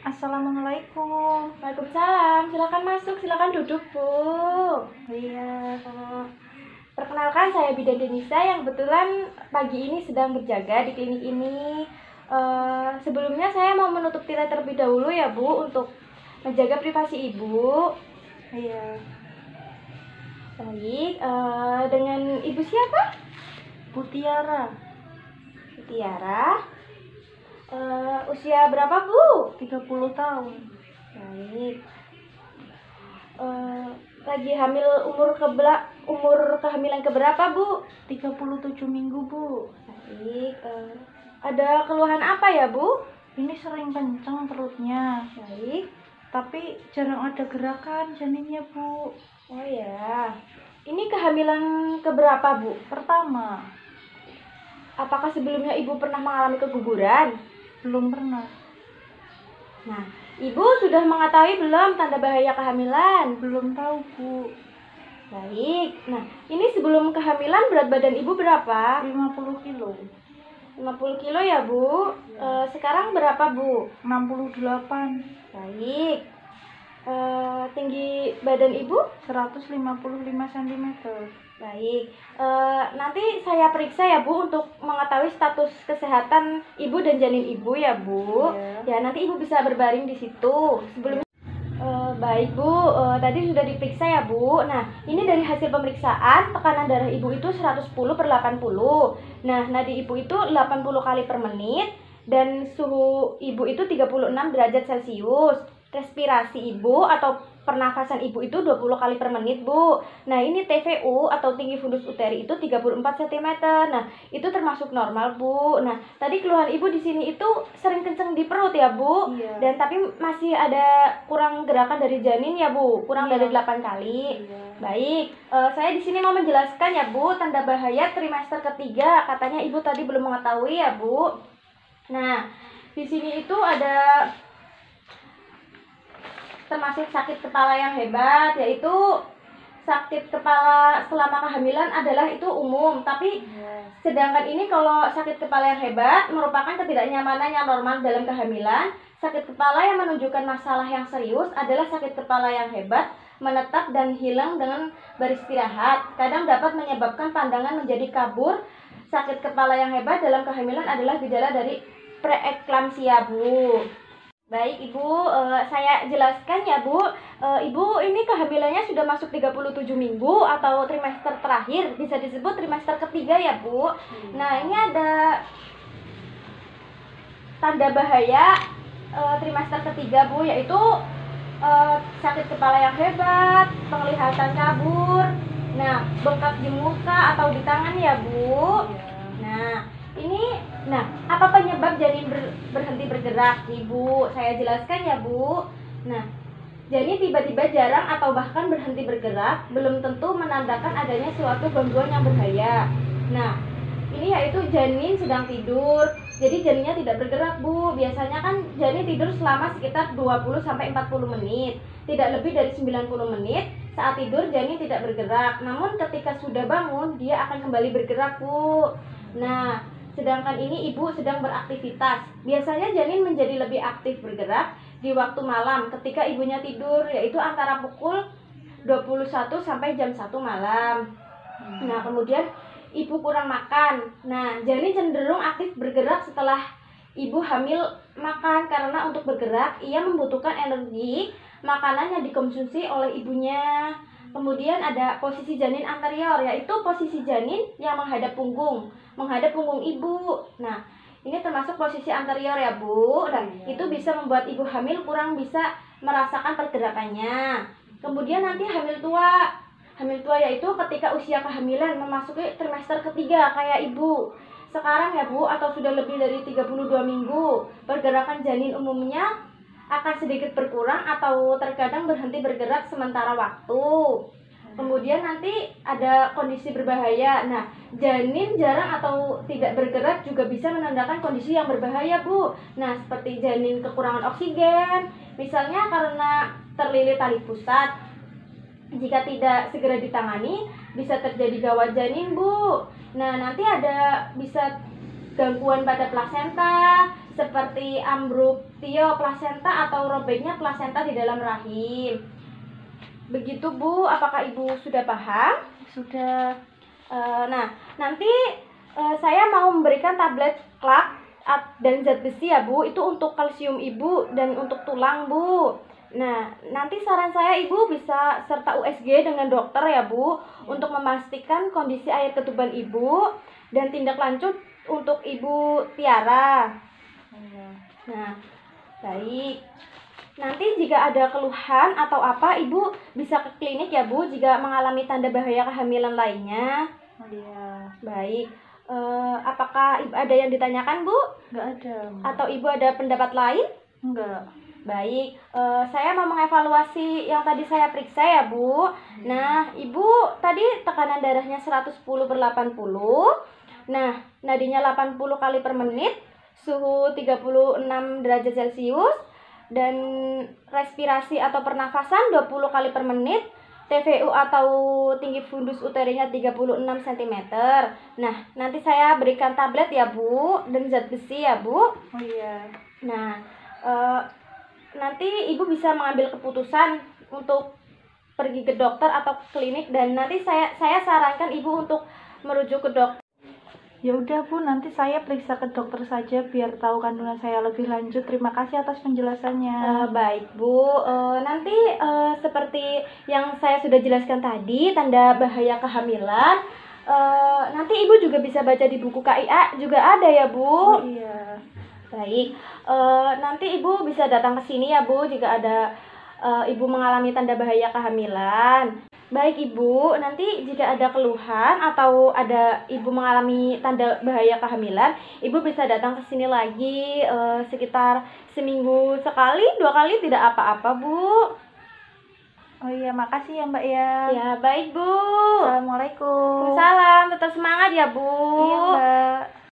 Assalamualaikum. Waalaikumsalam, silakan masuk, silakan duduk, Bu. Iya. Perkenalkan, saya Bidan Denisa yang kebetulan pagi ini sedang berjaga di klinik ini. Sebelumnya saya mau menutup tirai terlebih dahulu ya, Bu, untuk menjaga privasi Ibu. Iya. Baik, dengan Ibu siapa? Bu Tiara, Bu Tiara. Usia berapa, Bu? 30 tahun. Baik. Lagi hamil umur kehamilan keberapa, Bu? 37 minggu, Bu. Baik. Ada keluhan apa ya, Bu? Ini sering kencang perutnya, Baik. tapi jarang ada gerakan janinnya, Bu. Oh ya. Ini kehamilan keberapa, Bu? Pertama, Apakah sebelumnya Ibu pernah mengalami keguguran? belum pernah. Nah, Ibu sudah mengetahui belum tanda bahaya kehamilan? Belum tahu, Bu. Baik. Nah, ini sebelum kehamilan berat badan Ibu berapa? 50 kilo. 50 kilo ya, Bu? Sekarang berapa, Bu? 68. Baik. Tinggi badan Ibu? 155 cm. Baik. Nanti saya periksa ya, Bu, untuk mengetahui status kesehatan Ibu dan janin Ibu ya, Bu. Iya. Ya, nanti Ibu bisa berbaring di situ. Sebelumnya baik, Bu. Tadi sudah diperiksa ya, Bu. Nah, ini dari hasil pemeriksaan tekanan darah Ibu itu 110/80. Nah, nadi Ibu itu 80 kali per menit dan suhu Ibu itu 36 derajat Celcius. Respirasi Ibu atau pernafasan Ibu itu 20 kali per menit, Bu. Nah, ini TVU atau tinggi fundus uteri itu 34 cm. Nah, itu termasuk normal, Bu. Nah, tadi keluhan Ibu di sini itu sering kenceng di perut ya, Bu. Iya. Dan tapi masih ada kurang gerakan dari janin ya, Bu. Kurang Iya. dari 8 kali. Iya. Baik, saya di sini mau menjelaskan ya, Bu, tanda bahaya trimester ketiga. Katanya Ibu tadi belum mengetahui ya, Bu. Nah, di sini itu ada termasuk sakit kepala yang hebat, yaitu sakit kepala selama kehamilan adalah itu umum, tapi sedangkan ini kalau sakit kepala yang hebat merupakan ketidaknyamanan yang normal dalam kehamilan. Sakit kepala yang menunjukkan masalah yang serius adalah sakit kepala yang hebat, menetap dan hilang dengan beristirahat. Kadang dapat menyebabkan pandangan menjadi kabur. Sakit kepala yang hebat dalam kehamilan adalah gejala dari preeklamsia, Bu. Baik, Ibu, saya jelaskan ya, Bu. Ibu ini kehamilannya sudah masuk 37 minggu atau trimester terakhir, bisa disebut trimester ketiga ya, Bu. Nah, ini ada tanda bahaya trimester ketiga, Bu, yaitu sakit kepala yang hebat, penglihatan kabur, nah, bengkak di muka atau di tangan ya, Bu. Nah, apa penyebab janin berhenti bergerak, Ibu? Saya jelaskan ya, Bu. Nah, janin tiba-tiba jarang atau bahkan berhenti bergerak belum tentu menandakan adanya suatu gangguan yang berbahaya. Nah, ini yaitu janin sedang tidur. Jadi janinnya tidak bergerak, Bu. Biasanya kan janin tidur selama sekitar 20-40 menit. Tidak lebih dari 90 menit. Saat tidur janin tidak bergerak. Namun ketika sudah bangun, dia akan kembali bergerak, Bu. Nah, sedangkan ini Ibu sedang beraktivitas. Biasanya janin menjadi lebih aktif bergerak di waktu malam ketika ibunya tidur, yaitu antara pukul 21 sampai jam 1 malam. Nah, kemudian Ibu kurang makan. Nah, janin cenderung aktif bergerak setelah Ibu hamil makan, karena untuk bergerak ia membutuhkan energi makanan yang dikonsumsi oleh ibunya. Kemudian ada posisi janin anterior, yaitu posisi janin yang menghadap punggung Ibu. Nah, ini termasuk posisi anterior ya, Bu. Dan itu bisa membuat Ibu hamil kurang bisa merasakan pergerakannya. Kemudian nanti hamil tua yaitu ketika usia kehamilan memasuki trimester ketiga kayak Ibu sekarang ya, Bu, atau sudah lebih dari 32 minggu. Pergerakan janin umumnya akan sedikit berkurang atau terkadang berhenti bergerak sementara waktu. Kemudian nanti ada kondisi berbahaya. Nah, janin jarang atau tidak bergerak juga bisa menandakan kondisi yang berbahaya, Bu. Nah, seperti janin kekurangan oksigen, misalnya karena terlilit tali pusat. Jika tidak segera ditangani, bisa terjadi gawat janin, Bu. Nah, nanti ada bisa gangguan pada plasenta, seperti ambruptio plasenta atau robeknya plasenta di dalam rahim. Begitu Bu, apakah Ibu sudah paham? Sudah. Nah, nanti saya mau memberikan tablet klak dan zat besi ya Bu, itu untuk kalsium Ibu dan untuk tulang Bu. Nah, nanti saran saya Ibu bisa serta USG dengan dokter ya Bu, untuk memastikan kondisi air ketuban Ibu dan tindak lanjut untuk Ibu Tiara. Nah, baik. Nanti jika ada keluhan atau apa, Ibu bisa ke klinik ya Bu jika mengalami tanda bahaya kehamilan lainnya. Iya. Baik. Apakah Ibu ada yang ditanyakan Bu? Enggak ada. Atau Ibu ada pendapat lain? Enggak. Baik, saya mau mengevaluasi yang tadi saya periksa ya Bu. Nah, Ibu tadi tekanan darahnya 110/80. Nah, nadinya 80 kali per menit, suhu 36 derajat Celcius, dan respirasi atau pernafasan 20 kali per menit, TVU atau tinggi fundus uterinya 36 cm. Nah, nanti saya berikan tablet ya Bu, dan zat besi ya Bu. Oh iya. Nah, nanti Ibu bisa mengambil keputusan untuk pergi ke dokter atau ke klinik, dan nanti saya sarankan Ibu untuk merujuk ke dokter. Ya udah Bu, nanti saya periksa ke dokter saja biar tahu kandungan saya lebih lanjut. Terima kasih atas penjelasannya. Baik Bu, nanti seperti yang saya sudah jelaskan tadi, tanda bahaya kehamilan, nanti Ibu juga bisa baca di buku KIA juga ada ya Bu. Oh iya. Baik, nanti Ibu bisa datang ke sini ya Bu jika ada Ibu mengalami tanda bahaya kehamilan. Baik Ibu, nanti jika ada keluhan atau ada Ibu mengalami tanda bahaya kehamilan, Ibu bisa datang ke sini lagi sekitar seminggu sekali, 2 kali, tidak apa-apa Bu. Oh iya, makasih ya Mbak ya. Ya baik Bu. Assalamualaikum. Salam, tetap semangat ya Bu. Iya Mbak.